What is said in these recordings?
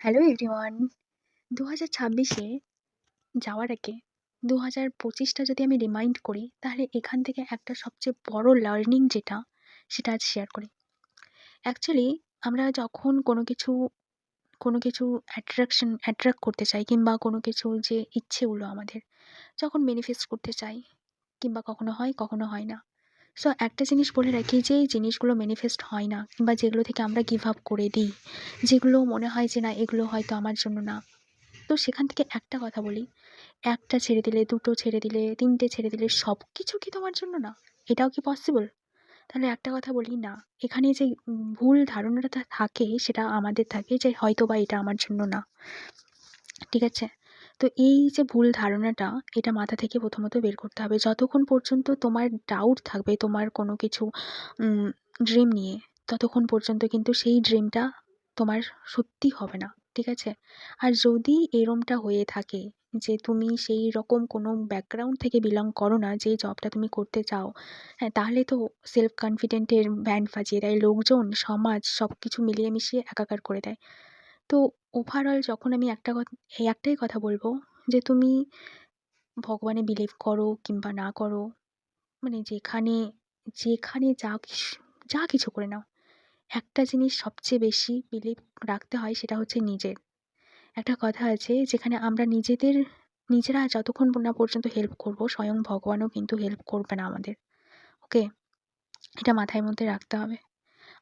Hello everyone. 2026-এ যাওয়ার আগে 2025টা যদি আমি রিমাইন্ড করি, তাহলে এখান থেকে একটা সবচেয়ে বড় লার্নিং যেটা, সেটা আজ শেয়ার করি। অ্যাকচুয়ালি আমরা যখন কোনো কিছু অ্যাট্রাক্ট করতে চাই, কিংবা কোনো কিছু যে ইচ্ছেগুলো আমাদের যখন ম্যানিফেস্ট করতে চাই, কিংবা কখনো হয়, কখনো হয় না। সো একটা জিনিস বলে রাখি, যে এই জিনিসগুলো ম্যানিফেস্ট হয় না, কিংবা যেগুলো থেকে আমরা গিভ আপ করে দিই, যেগুলো মনে হয় যে না, এগুলো হয়তো আমার জন্য না। তো সেখান থেকে একটা কথা বলি, একটা ছেড়ে দিলে, দুটো ছেড়ে দিলে, তিনটে ছেড়ে দিলে সবকিছু কি তোমার জন্য না? এটাও কি পসিবল? তাহলে একটা কথা বলি, না, এখানে যে ভুল ধারণাটা থাকে, সেটা আমাদের থাকে যে হয়তোবা এটা আমার জন্য না। ঠিক আছে? তো এই যে ভুল ধারণাটা, এটা মাথা থেকে প্রথমত বের করতে হবে। যতক্ষণ পর্যন্ত তোমার ডাউট থাকবে তোমার কোনো কিছু ড্রিম নিয়ে, ততক্ষণ পর্যন্ত কিন্তু সেই ড্রিমটা তোমার সত্যি হবে না। ঠিক আছে? আর যদি এরমটা হয়ে থাকে যে তুমি সেই রকম কোনো ব্যাকগ্রাউন্ড থেকে বিলং করো না, যে জবটা তুমি করতে চাও, হ্যাঁ, তাহলে তো সেলফ কনফিডেন্টের ব্যান্ড বাজিয়ে দেয় লোকজন, সমাজ সবকিছু মিলিয়ে মিশিয়ে একাকার করে দেয়। তো ওভারঅল যখন আমি এই একটাই কথা বলব, যে তুমি ভগবানে বিলিভ করো কিংবা না করো, মানে যেখানে যেখানে যা কিছু করে নাও, একটা জিনিস সবচেয়ে বেশি বিলিভ রাখতে হয়, সেটা হচ্ছে নিজের। একটা কথা আছে, যেখানে আমরা নিজেরা যতক্ষণ না পর্যন্ত হেল্প করব, স্বয়ং ভগবানও কিন্তু হেল্প করবে না আমাদের। ওকে? এটা মাথায় মধ্যে রাখতে হবে।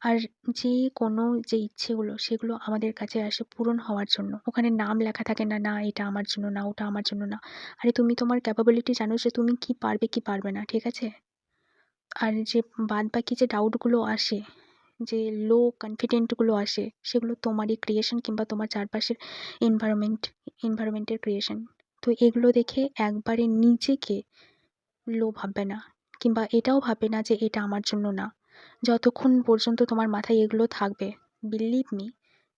আর যে কোনো যে ইচ্ছেগুলো, সেগুলো আমাদের কাছে আসে পূরণ হওয়ার জন্য। ওখানে নাম লেখা থাকে না, না এটা আমার জন্য না, ওটা আমার জন্য না। আরে তুমি তোমার ক্যাপাবিলিটি জানো, যে তুমি কি পারবে কি পারবে না। ঠিক আছে? আর যে বাদবাকি যে ডাউটগুলো আসে, যে লো কনফিডেন্টগুলো আসে, সেগুলো তোমারই ক্রিয়েশন, কিংবা তোমার চারপাশের এনভায়রনমেন্টের ক্রিয়েশন। তো এগুলো দেখে একবারে নিজেকে লো ভাববে না, কিংবা এটাও ভাববে না যে এটা আমার জন্য না। যতক্ষণ পর্যন্ত তোমার মাথায় এগুলো থাকবে, বিলিভ মি,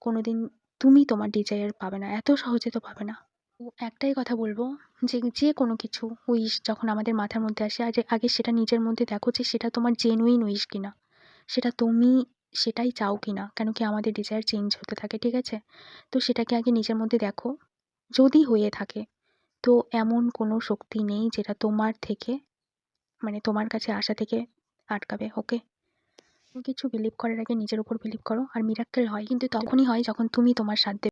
কোনোদিন তুমি তোমার ডিজায়ার পাবে না, এত সহজে তো পাবে না। তো একটাই কথা বলবো, যে যে কোনো কিছু উইশ যখন আমাদের মাথার মধ্যে আসে, আগে আগে সেটা নিজের মধ্যে দেখো, যে সেটা তোমার জেনুইন উইশ কিনা, সেটা তুমি সেটাই চাও কিনা। কেন কি আমাদের ডিজায়ার চেঞ্জ হতে থাকে। ঠিক আছে? তো সেটাকে আগে নিজের মধ্যে দেখো। যদি হয়ে থাকে, তো এমন কোনো শক্তি নেই যেটা তোমার থেকে, মানে তোমার কাছে আসা থেকে আটকাবে। ওকে? কিছু বিলিভ করার আগে নিজের উপর বিলিভ করো। আর মিরাক্কেল হয় কিন্তু তখনই হয় যখন তুমি তোমার সাথ দেবে।